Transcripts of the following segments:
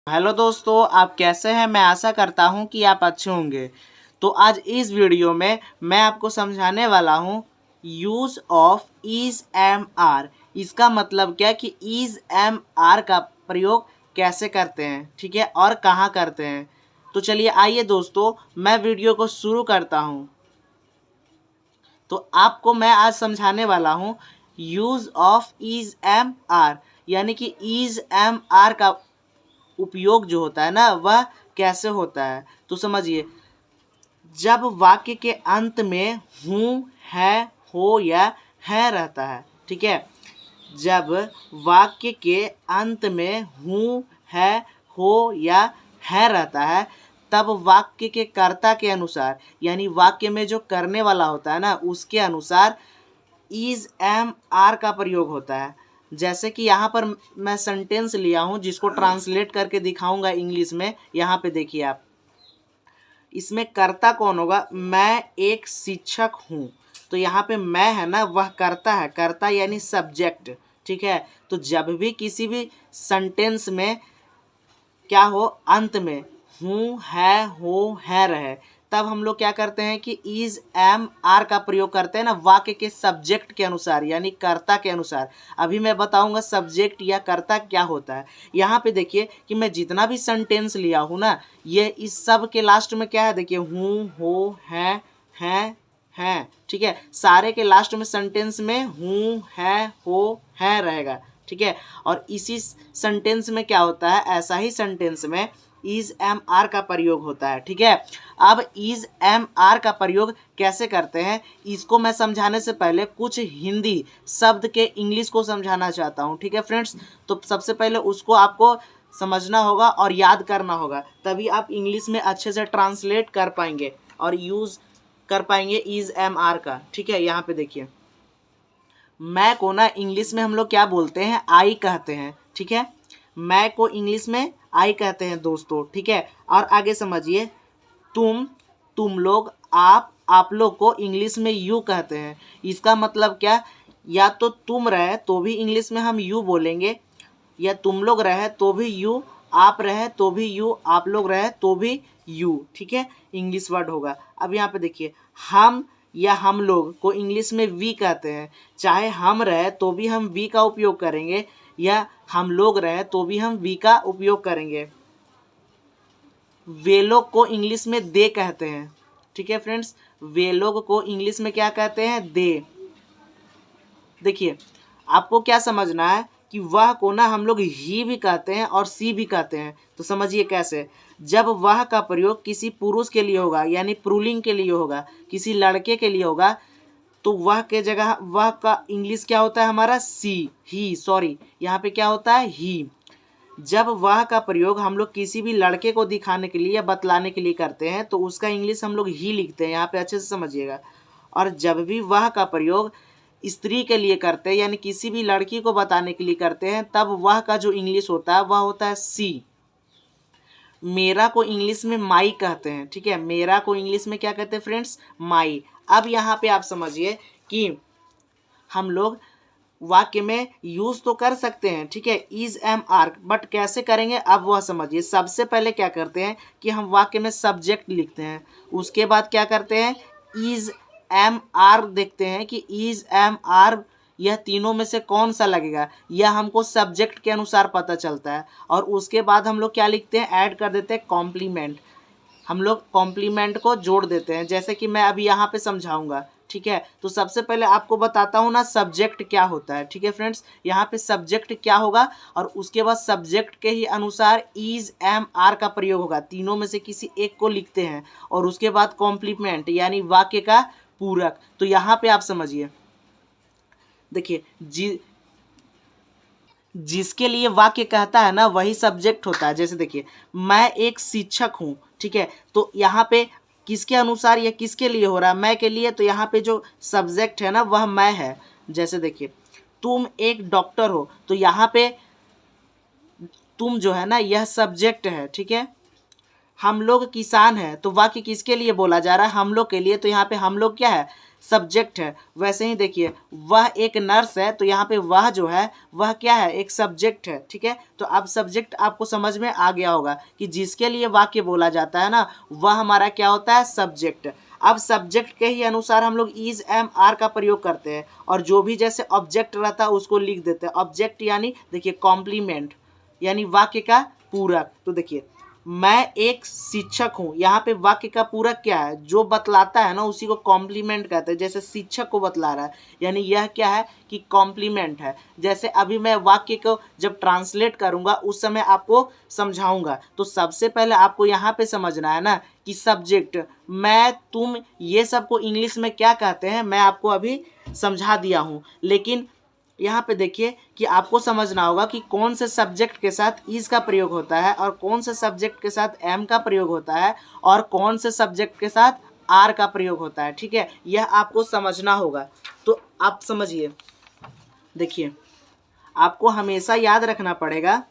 Hello दोस्तों, आप कैसे हैं। मैं आशा करता हूं कि आप अच्छे होंगे। तो आज इस वीडियो में मैं आपको समझाने वाला हूं use of is am are. इसका मतलब क्या कि इज़ एम आर का प्रयोग कैसे करते हैं, ठीक है, और कहाँ करते हैं। तो चलिए आइए दोस्तों, मैं वीडियो को शुरू करता हूं। तो आपको मैं आज समझाने वाला हूं use of is am are, यानी कि इज़ एम आर का उपयोग जो होता है ना वह कैसे होता है। तो समझिए, जब वाक्य के अंत में हूँ, है, हो या है रहता है, ठीक है। जब वाक्य के अंत में हूँ, है, हो या है रहता है, तब वाक्य के कर्ता के अनुसार, यानी वाक्य में जो करने वाला होता है ना उसके अनुसार इज एम आर का प्रयोग होता है। जैसे कि यहाँ पर मैं सेंटेंस लिया हूँ जिसको ट्रांसलेट करके दिखाऊंगा इंग्लिश में। यहाँ पे देखिए आप, इसमें कर्ता कौन होगा। मैं एक शिक्षक हूँ, तो यहाँ पे मैं है ना वह कर्ता है, कर्ता यानी सब्जेक्ट, ठीक है। तो जब भी किसी भी सेंटेंस में क्या हो, अंत में हूँ, है, हो, है रहे, तब हम लोग क्या करते हैं कि इज एम आर का प्रयोग करते हैं ना वाक्य के सब्जेक्ट के अनुसार, यानी कर्ता के अनुसार। अभी मैं बताऊंगा सब्जेक्ट या कर्ता क्या होता है। यहाँ पे देखिए कि मैं जितना भी सेंटेंस लिया हूँ ना, ये इस सब के लास्ट में क्या है, देखिए हूँ, हो, है, ठीक है। सारे के लास्ट में सेंटेंस में हूँ, है, हो, है रहेगा, ठीक है। और इसी सेंटेंस में क्या होता है, ऐसा ही सेंटेंस में इज एम आर का प्रयोग होता है, ठीक है। अब इज एम आर का प्रयोग कैसे करते हैं, इसको मैं समझाने से पहले कुछ हिंदी शब्द के इंग्लिश को समझाना चाहता हूँ, ठीक है फ्रेंड्स। तो सबसे पहले उसको आपको समझना होगा और याद करना होगा, तभी आप इंग्लिश में अच्छे से ट्रांसलेट कर पाएंगे और यूज़ कर पाएंगे इज एम आर का, ठीक है। यहाँ पे देखिए, मैं को ना इंग्लिश में हम लोग क्या बोलते हैं, आई कहते हैं, ठीक है। मैं को इंग्लिश में आई कहते हैं दोस्तों, ठीक है। और आगे समझिए, तुम लोग, आप लोग को इंग्लिश में यू कहते हैं। इसका मतलब क्या, या तो तुम रहे तो भी इंग्लिश में हम यू बोलेंगे, या तुम लोग रहे तो भी यू, आप रहे तो भी यू, आप लोग रहे तो भी यू, ठीक है। इंग्लिश वर्ड होगा। अब यहाँ पे देखिए, हम या हम लोग को इंग्लिश में वी कहते हैं। चाहे हम रहे तो भी हम वी का उपयोग करेंगे, या हम लोग रहे तो भी हम वी का उपयोग करेंगे। वे लोग को इंग्लिश में दे कहते हैं, ठीक है फ्रेंड्स। वे लोग को इंग्लिश में क्या कहते हैं, दे। देखिए, आपको क्या समझना है कि वह को ना हम लोग ही भी कहते हैं और सी भी कहते हैं। तो समझिए कैसे, जब वह का प्रयोग किसी पुरुष के लिए होगा, यानी पुल्लिंग के लिए होगा, किसी लड़के के लिए होगा, तो वह के जगह वह का इंग्लिश क्या होता है हमारा, सी, ही, सॉरी, यहाँ पे क्या होता है, ही। जब वह का प्रयोग हम लोग किसी भी लड़के को दिखाने के लिए या बतलाने के लिए करते हैं तो उसका इंग्लिश हम लोग ही लिखते हैं, यहाँ पे अच्छे से समझिएगा। और जब भी वह का प्रयोग स्त्री के लिए करते हैं, यानी किसी भी लड़की को बताने के लिए करते हैं, तब वह का जो इंग्लिश होता है वह होता है सी। मेरा को इंग्लिश में माई कहते हैं, ठीक है। मेरा को इंग्लिश में क्या कहते हैं फ्रेंड्स, माई। अब यहाँ पे आप समझिए कि हम लोग वाक्य में यूज तो कर सकते हैं, ठीक है, इज एम आर, बट कैसे करेंगे अब वह समझिए। सबसे पहले क्या करते हैं कि हम वाक्य में सब्जेक्ट लिखते हैं, उसके बाद क्या करते हैं, इज एम आर देखते हैं कि इज एम आर यह तीनों में से कौन सा लगेगा, यह हमको सब्जेक्ट के अनुसार पता चलता है। और उसके बाद हम लोग क्या लिखते हैं, ऐड कर देते हैं कॉम्प्लीमेंट। हम लोग कॉम्प्लीमेंट को जोड़ देते हैं, जैसे कि मैं अभी यहाँ पे समझाऊंगा, ठीक है। तो सबसे पहले आपको बताता हूँ ना सब्जेक्ट क्या होता है, ठीक है फ्रेंड्स। यहाँ पे सब्जेक्ट क्या होगा, और उसके बाद सब्जेक्ट के ही अनुसार इज एम आर का प्रयोग होगा। तीनों में से किसी एक को लिखते हैं, और उसके बाद कॉम्प्लीमेंट यानी वाक्य का पूरक। तो यहाँ पे आप समझिए, देखिए जिसके लिए वाक्य कहता है ना वही सब्जेक्ट होता है। जैसे देखिए, मैं एक शिक्षक हूँ, ठीक है। तो यहाँ पे किसके अनुसार या किसके लिए हो रहा है, मैं के लिए, तो यहाँ पे जो सब्जेक्ट है ना वह मैं है। जैसे देखिए, तुम एक डॉक्टर हो, तो यहाँ पे तुम जो है ना यह सब्जेक्ट है, ठीक है। हम लोग किसान हैं, तो वाक्य किसके लिए बोला जा रहा है, हम लोग के लिए, तो यहाँ पे हम लोग क्या है, सब्जेक्ट है, वैसे ही देखिए वह एक नर्स है, तो यहाँ पे वह जो है वह क्या है, एक सब्जेक्ट है। ठीक है, तो अब सब्जेक्ट आपको समझ में आ गया होगा कि जिसके लिए वाक्य बोला जाता है ना, वह हमारा क्या होता है, सब्जेक्ट। अब सब्जेक्ट के ही अनुसार हम लोग इज एम आर का प्रयोग करते हैं, और जो भी जैसे ऑब्जेक्ट रहता है उसको लिख देते हैं। ऑब्जेक्ट यानी देखिए कॉम्प्लीमेंट, यानी वाक्य का पूरक। तो देखिए मैं एक शिक्षक हूँ, यहाँ पे वाक्य का पूरक क्या है, जो बतलाता है ना उसी को कॉम्प्लीमेंट कहते हैं। जैसे शिक्षक को बतला रहा है, यानी यह क्या है कि कॉम्प्लीमेंट है। जैसे अभी मैं वाक्य को जब ट्रांसलेट करूँगा उस समय आपको समझाऊंगा। तो सबसे पहले आपको यहाँ पे समझना है ना कि सब्जेक्ट, मैं, तुम, ये सबको इंग्लिश में क्या कहते हैं मैं आपको अभी समझा दिया हूँ। लेकिन यहाँ पे देखिए कि आपको समझना होगा कि कौन से सब्जेक्ट के साथ इज का प्रयोग होता है, और कौन से सब्जेक्ट के साथ एम का प्रयोग होता है, और कौन से सब्जेक्ट के साथ आर का प्रयोग होता है। ठीक है, यह आपको समझना होगा। तो आप समझिए, देखिए आपको हमेशा याद रखना पड़ेगा।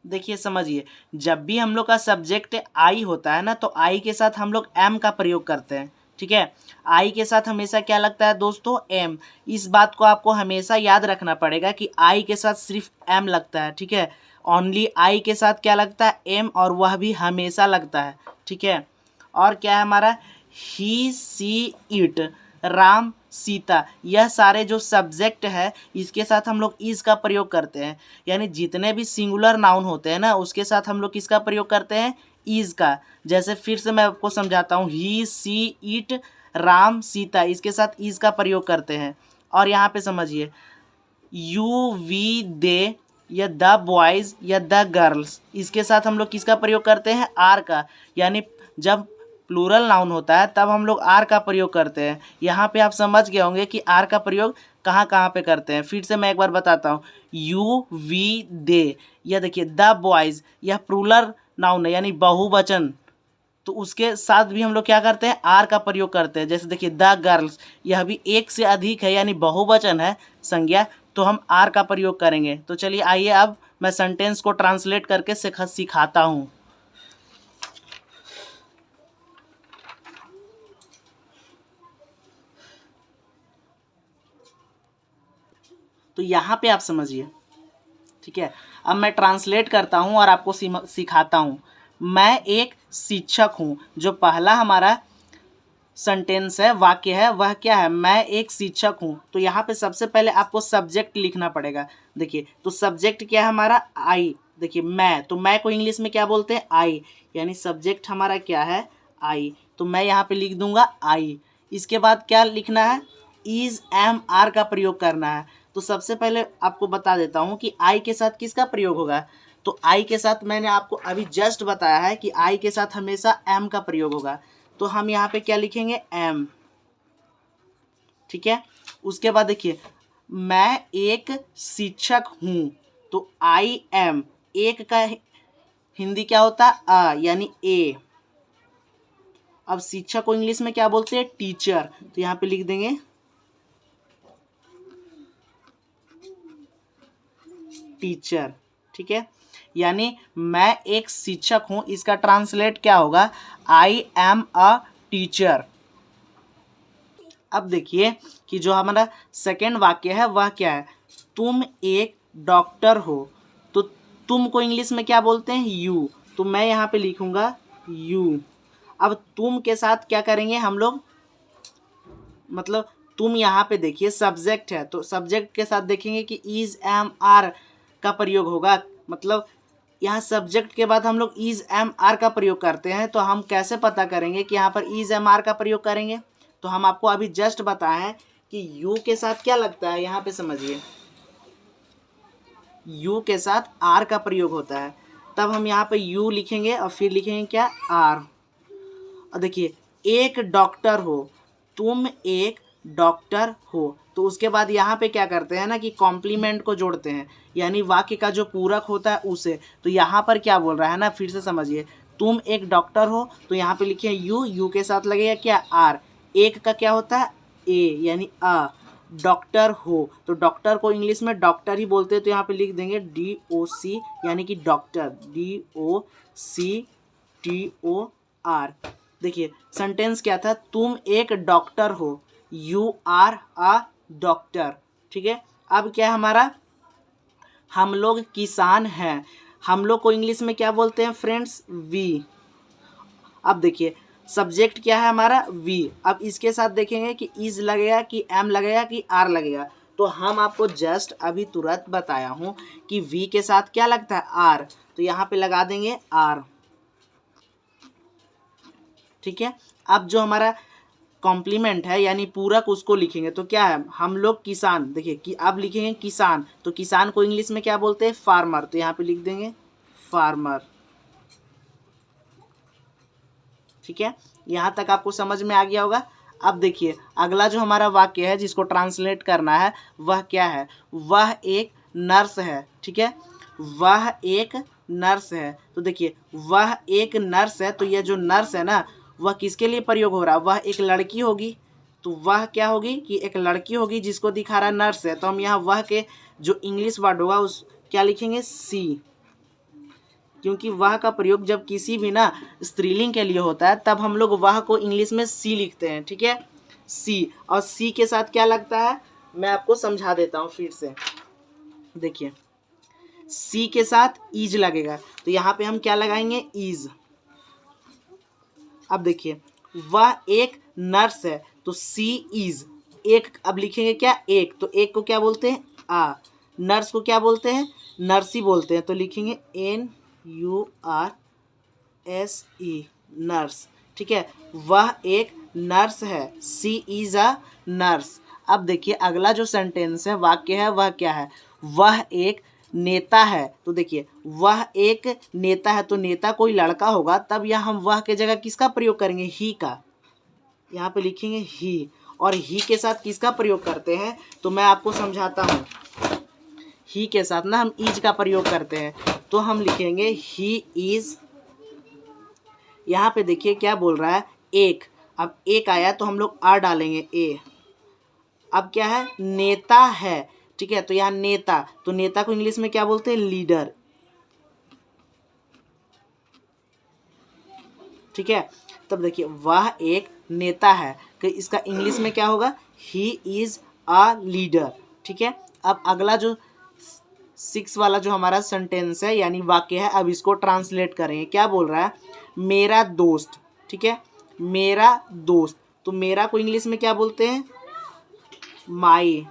देखिए समझिए, जब भी हम लोग का सब्जेक्ट आई होता है ना, तो आई के साथ हम लोग एम का प्रयोग करते हैं। ठीक है, आई के साथ हमेशा क्या लगता है दोस्तों, एम। इस बात को आपको हमेशा याद रखना पड़ेगा कि आई के साथ सिर्फ एम लगता है। ठीक है, ओनली आई के साथ क्या लगता है, एम, और वह भी हमेशा लगता है। ठीक है, और क्या है हमारा, ही, सी, इट, राम, सीता, यह सारे जो सब्जेक्ट है इसके साथ हम लोग इज का प्रयोग करते हैं। यानी जितने भी सिंगुलर नाउन होते हैं ना उसके साथ हम लोग किसका प्रयोग करते हैं, इज का। जैसे फिर से मैं आपको समझाता हूँ, ही, सी, इट, राम, सीता, इसके साथ इज का प्रयोग करते हैं। और यहाँ पे समझिए, यू, वी, दे, या द बॉयज़ या द गर्ल्स, इसके साथ हम लोग किसका प्रयोग करते हैं, आर का। यानी जब प्लूरल नाउन होता है तब हम लोग आर का प्रयोग करते हैं। यहाँ पे आप समझ गए होंगे कि आर का प्रयोग कहाँ कहाँ पे करते हैं। फिर से मैं एक बार बताता हूँ, यू, वी, दे, या देखिए द बॉयज़, यह प्लूरल नाउन है यानी बहुवचन, तो उसके साथ भी हम लोग क्या करते हैं, आर का प्रयोग करते हैं। जैसे देखिए द गर्ल्स, यह भी एक से अधिक है यानी बहुवचन है, संज्ञा, तो हम आर का प्रयोग करेंगे। तो चलिए आइए अब मैं सेंटेंस को ट्रांसलेट करके सिखाता हूँ। तो यहाँ पे आप समझिए, ठीक है, अब मैं ट्रांसलेट करता हूँ और आपको सिखाता हूँ। मैं एक शिक्षक हूँ, जो पहला हमारा सेंटेंस है, वाक्य है, वह क्या है, मैं एक शिक्षक हूँ। तो यहाँ पे सबसे पहले आपको सब्जेक्ट लिखना पड़ेगा। देखिए तो सब्जेक्ट क्या है हमारा, आई। देखिए मैं, तो मैं को इंग्लिश में क्या बोलते हैं, आई, यानी सब्जेक्ट हमारा क्या है, आई। तो मैं यहाँ पे लिख दूंगा आई। इसके बाद क्या लिखना है, इज एम आर का प्रयोग करना है। तो सबसे पहले आपको बता देता हूँ कि आई के साथ किसका प्रयोग होगा। तो आई के साथ मैंने आपको अभी जस्ट बताया है कि आई के साथ हमेशा एम का प्रयोग होगा। तो हम यहाँ पे क्या लिखेंगे, एम। ठीक है, उसके बाद देखिए मैं एक शिक्षक हूँ, तो आई एम, एक का हिंदी क्या होता है, अ, यानी ए। अब शिक्षक को इंग्लिश में क्या बोलते हैं, टीचर, तो यहाँ पे लिख देंगे टीचर। ठीक है, यानी मैं एक शिक्षक हूं, इसका ट्रांसलेट क्या होगा, आई एम अ टीचर। अब देखिए कि जो हमारा सेकेंड वाक्य है वह क्या है, तुम एक डॉक्टर हो। तो तुम को इंग्लिश में क्या बोलते हैं, यू, तो मैं यहाँ पे लिखूंगा यू। अब तुम के साथ क्या करेंगे हम लोग, मतलब तुम यहाँ पे देखिए सब्जेक्ट है, तो सब्जेक्ट के साथ देखेंगे कि इज एम आर का प्रयोग होगा। मतलब यहाँ सब्जेक्ट के बाद हम लोग इज एम आर का प्रयोग करते हैं। तो हम कैसे पता करेंगे कि यहाँ पर इज एम आर का प्रयोग करेंगे, तो हम आपको अभी जस्ट बताए हैं कि यू के साथ क्या लगता है। यहाँ पे समझिए, यू के साथ आर का प्रयोग होता है, तब हम यहाँ पे यू लिखेंगे और फिर लिखेंगे क्या, आर। और देखिए एक डॉक्टर हो, तुम एक डॉक्टर हो, तो उसके बाद यहाँ पे क्या करते हैं ना कि कॉम्प्लीमेंट को जोड़ते हैं, यानी वाक्य का जो पूरक होता है उसे। तो यहाँ पर क्या बोल रहा है ना, फिर से समझिए, तुम एक डॉक्टर हो, तो यहाँ पे लिखिए यू, यू के साथ लगेगा क्या, आर, एक का क्या होता है, ए, यानी अ, डॉक्टर हो, तो डॉक्टर को इंग्लिश में डॉक्टर ही बोलते हैं, तो यहाँ पे लिख देंगे डी ओ सी, यानी कि doctor, D O C T O R. देखिए सेंटेंस क्या था, तुम एक डॉक्टर हो, यू आर अ डॉक्टर। ठीक है, अब क्या है हमारा, हम लोग किसान हैं, हम लोग को इंग्लिश में क्या बोलते हैं फ्रेंड्स, वी। अब देखिए सब्जेक्ट क्या है हमारा, वी। अब इसके साथ देखेंगे कि इज लगेगा कि एम लगेगा कि आर लगेगा। तो हम आपको जस्ट अभी तुरंत बताया हूँ कि वी के साथ क्या लगता है, आर, तो यहाँ पे लगा देंगे आर। ठीक है, अब जो हमारा कॉम्प्लीमेंट है यानी पूरक उसको लिखेंगे तो क्या है, हम लोग किसान। देखिए कि अब लिखेंगे किसान, तो किसान को इंग्लिश में क्या बोलते हैं, फार्मर, तो यहाँ पे लिख देंगे फार्मर। ठीक है, यहाँ तक आपको समझ में आ गया होगा। अब देखिए अगला जो हमारा वाक्य है जिसको ट्रांसलेट करना है वह क्या है, वह एक नर्स है। ठीक है, वह एक नर्स है, तो देखिए वह एक नर्स है, तो यह जो नर्स है ना वह किसके लिए प्रयोग हो रहा है, वह एक लड़की होगी, तो वह क्या होगी कि एक लड़की होगी जिसको दिखा रहा है नर्स है, तो हम यहाँ वह के जो इंग्लिश वर्ड होगा उस क्या लिखेंगे, सी। क्योंकि वह का प्रयोग जब किसी भी ना स्त्रीलिंग के लिए होता है तब हम लोग वह को इंग्लिश में सी लिखते हैं। ठीक है, सी, और सी के साथ क्या लगता है मैं आपको समझा देता हूँ फिर से। देखिए सी के साथ इज लगेगा, तो यहाँ पे हम क्या लगाएंगे, इज। अब देखिए वह एक नर्स है, तो सी इज, एक अब लिखेंगे क्या, एक, तो एक को क्या बोलते हैं, आ, नर्स को क्या बोलते हैं, नर्सी बोलते हैं, तो लिखेंगे NURSE, नर्स। ठीक है, वह एक नर्स है, सी इज अ नर्स। अब देखिए अगला जो सेंटेंस है, वाक्य है, वह क्या है, वह एक नेता है, तो देखिए वह एक नेता है, तो नेता कोई लड़का होगा, तब यहाँ हम वह के जगह किसका प्रयोग करेंगे, ही का, यहाँ पे लिखेंगे ही। और ही के साथ किसका प्रयोग करते हैं, तो मैं आपको समझाता हूँ। ही के साथ ना हम इज का प्रयोग करते हैं, तो हम लिखेंगे ही इज। यहाँ पे देखिए क्या बोल रहा है, एक, अब एक आया तो हम लोग आर डालेंगे, ए। अब क्या है, नेता है। ठीक है, तो यहाँ नेता, तो नेता को इंग्लिश में क्या बोलते हैं, लीडर। ठीक है, तब देखिए वह एक नेता है, कि इसका इंग्लिश में क्या होगा, ही इज अ लीडर। ठीक है, अब अगला जो 6 वाला जो हमारा सेंटेंस है यानी वाक्य है, अब इसको ट्रांसलेट करेंगे। क्या बोल रहा है, मेरा दोस्त। ठीक है, मेरा दोस्त, तो मेरा को इंग्लिश में क्या बोलते हैं, माई।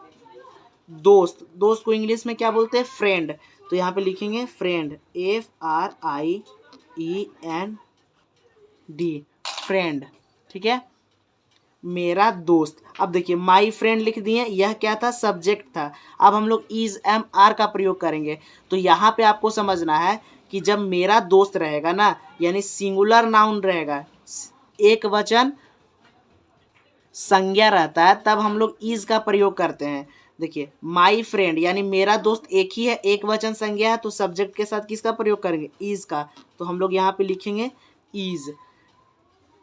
दोस्त, दोस्त को इंग्लिश में क्या बोलते हैं, फ्रेंड, तो यहाँ पे लिखेंगे फ्रेंड, FRIEND, फ्रेंड। ठीक है, मेरा दोस्त। अब देखिए माई फ्रेंड लिख दिए, यह क्या था, सब्जेक्ट था। अब हम लोग इज एम आर का प्रयोग करेंगे, तो यहाँ पे आपको समझना है कि जब मेरा दोस्त रहेगा ना यानी सिंगुलर नाउन रहेगा, एक वचन संज्ञा रहता है, तब हम लोग इज का प्रयोग करते हैं। देखिए माई फ्रेंड यानी मेरा दोस्त एक ही है, एक वचन संज्ञा है, तो सब्जेक्ट के साथ किसका प्रयोग करेंगे, इज का, तो हम लोग यहाँ पे लिखेंगे इज।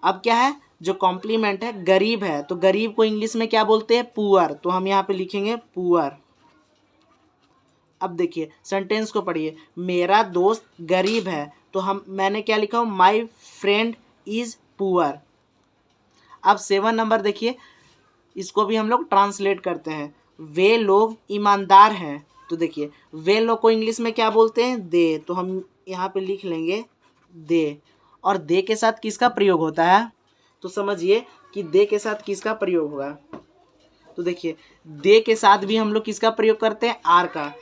अब क्या है, जो कॉम्प्लीमेंट है, गरीब है, तो गरीब को इंग्लिश में क्या बोलते हैं, पुअर, तो हम यहाँ पे लिखेंगे पुअर। अब देखिए सेंटेंस को पढ़िए, मेरा दोस्त गरीब है, तो मैंने क्या लिखा हूँ, माई फ्रेंड इज पुअर। अब 7 नंबर देखिए, इसको भी हम लोग ट्रांसलेट करते हैं, वे लोग ईमानदार हैं, तो देखिए वे लोग को इंग्लिश में क्या बोलते हैं, दे, तो हम यहाँ पे लिख लेंगे दे। और दे के साथ किसका प्रयोग होता है, तो समझिए कि दे के साथ किसका प्रयोग होगा, तो देखिए दे के साथ भी हम लोग किसका प्रयोग करते हैं, आर का,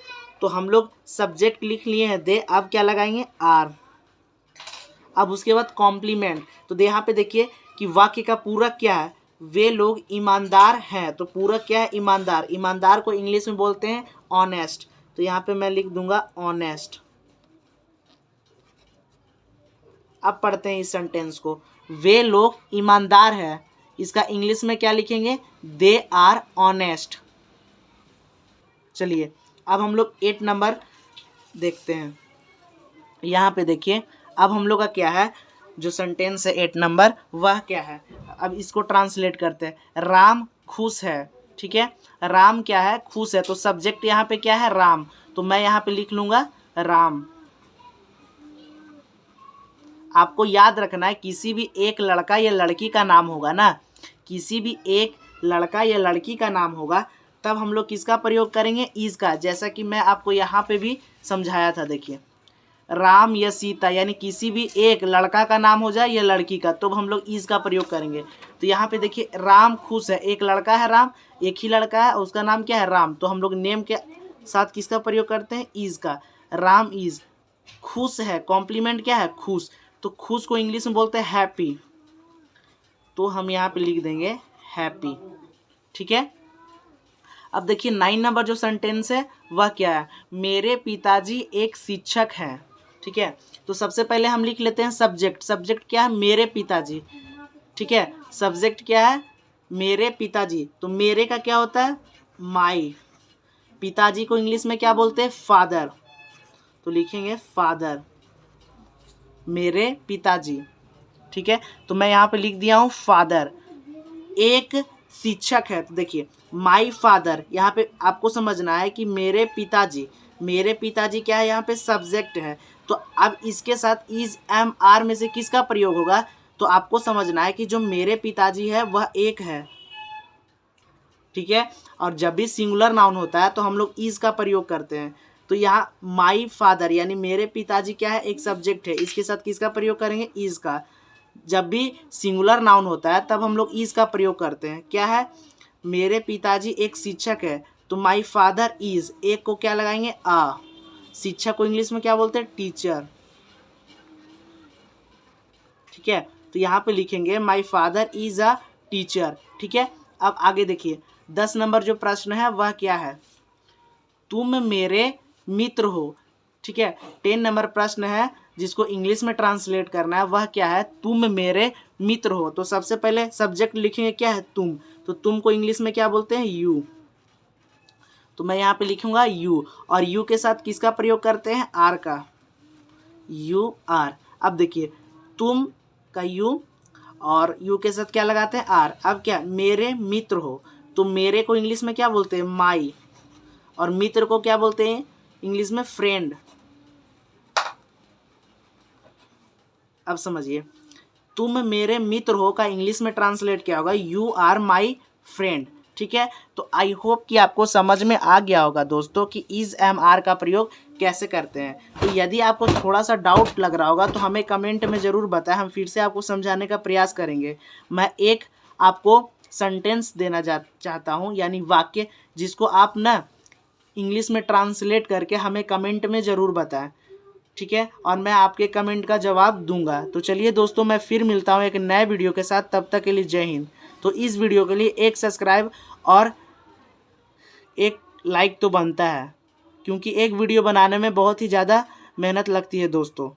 तो हम लोग सब्जेक्ट लिख लिए हैं दे, अब क्या लगाएंगे, आर। अब उसके बाद कॉम्प्लीमेंट, तो यहाँ पे देखिए कि वाक्य का पूरक क्या है, वे लोग ईमानदार हैं, तो पूरक क्या है, ईमानदार। ईमानदार को इंग्लिश में बोलते हैं ऑनेस्ट, तो यहाँ पे मैं लिख दूंगा ऑनेस्ट। अब पढ़ते हैं इस सेंटेंस को, वे लोग ईमानदार हैं, इसका इंग्लिश में क्या लिखेंगे, दे आर ऑनेस्ट। चलिए अब हम लोग 8 नंबर देखते हैं। यहाँ पे देखिए अब हम लोग का क्या है, जो सेंटेंस है 8 नंबर वह क्या है, अब इसको ट्रांसलेट करते हैं, राम खुश है। ठीक है, राम क्या है, खुश है, तो सब्जेक्ट यहाँ पे क्या है, राम, तो मैं यहाँ पे लिख लूँगा राम। आपको याद रखना है किसी भी एक लड़का या लड़की का नाम होगा ना, किसी भी एक लड़का या लड़की का नाम होगा तब हम लोग किसका प्रयोग करेंगे, इज का। जैसा कि मैं आपको यहाँ पे भी समझाया था, देखिए राम या सीता, यानी किसी भी एक लड़का का नाम हो जाए या लड़की का तो हम लोग इज का प्रयोग करेंगे। तो यहाँ पे देखिए राम खुश है, एक लड़का है राम, एक ही लड़का है, उसका नाम क्या है राम, तो हम लोग नेम के साथ किसका प्रयोग करते हैं, इज का। राम इज खुश है, कॉम्प्लीमेंट क्या है, खुश, तो खुश को इंग्लिश में बोलते हैं हैप्पी, तो हम यहाँ पे लिख देंगे हैप्पी। ठीक है, अब देखिए 9 नंबर जो सेंटेंस है वह क्या है, मेरे पिताजी एक शिक्षक हैं। ठीक है, तो सबसे पहले हम लिख लेते हैं सब्जेक्ट। सब्जेक्ट क्या है, मेरे पिताजी। ठीक है, सब्जेक्ट क्या है, मेरे पिताजी, तो मेरे का क्या होता है, माई। पिताजी को इंग्लिश में क्या बोलते हैं, फादर, तो लिखेंगे फादर, मेरे पिताजी। ठीक है, तो मैं यहाँ पे लिख दिया हूँ फादर। एक शिक्षक है, तो देखिए माई फादर, यहाँ पे आपको समझना है कि मेरे पिताजी, मेरे पिताजी क्या है, यहाँ पे सब्जेक्ट है। तो अब इसके साथ इज एम आर में से किसका प्रयोग होगा, तो आपको समझना है कि जो मेरे पिताजी है वह एक है। ठीक है, और जब भी सिंगुलर नाउन होता है तो हम लोग इज का प्रयोग करते हैं। तो यहाँ माई फादर यानी मेरे पिताजी क्या है, एक सब्जेक्ट है, इसके साथ किसका प्रयोग करेंगे, इज का। जब भी सिंगुलर नाउन होता है तब हम लोग इज का प्रयोग करते हैं। क्या है, मेरे पिताजी एक शिक्षक है, तो माई फादर इज, एक को क्या लगाएंगे, आ। शिक्षक को इंग्लिश में क्या बोलते हैं, टीचर। ठीक है, तो यहाँ पे लिखेंगे my father is a teacher. ठीक है, अब आगे देखिए 10 नंबर जो प्रश्न है वह क्या है, तुम मेरे मित्र हो। ठीक है, 10 नंबर प्रश्न है जिसको इंग्लिश में ट्रांसलेट करना है, वह क्या है, तुम मेरे मित्र हो। तो सबसे पहले सब्जेक्ट लिखेंगे क्या है, तुम, तो तुम को इंग्लिश में क्या बोलते हैं, यू, तो मैं यहाँ पे लिखूंगा यू, और यू के साथ किसका प्रयोग करते हैं, आर का, यू आर। अब देखिए तुम का यू और यू के साथ क्या लगाते हैं, आर। अब क्या, मेरे मित्र हो, तो मेरे को इंग्लिश में क्या बोलते हैं, माई, और मित्र को क्या बोलते हैं इंग्लिश में, फ्रेंड। अब समझिए तुम मेरे मित्र हो का इंग्लिश में ट्रांसलेट क्या होगा, यू आर माई फ्रेंड। ठीक है, तो आई होप कि आपको समझ में आ गया होगा दोस्तों कि इज एम आर का प्रयोग कैसे करते हैं। तो यदि आपको थोड़ा सा डाउट लग रहा होगा तो हमें कमेंट में ज़रूर बताएं, हम फिर से आपको समझाने का प्रयास करेंगे। मैं एक आपको सेंटेंस देना चाहता हूँ, यानी वाक्य, जिसको आप ना इंग्लिश में ट्रांसलेट करके हमें कमेंट में ज़रूर बताएं। ठीक है, और मैं आपके कमेंट का जवाब दूंगा। तो चलिए दोस्तों, मैं फिर मिलता हूँ एक नए वीडियो के साथ, तब तक के लिए जय हिंद। तो इस वीडियो के लिए एक सब्सक्राइब और एक लाइक तो बनता है, क्योंकि एक वीडियो बनाने में बहुत ही ज़्यादा मेहनत लगती है दोस्तों।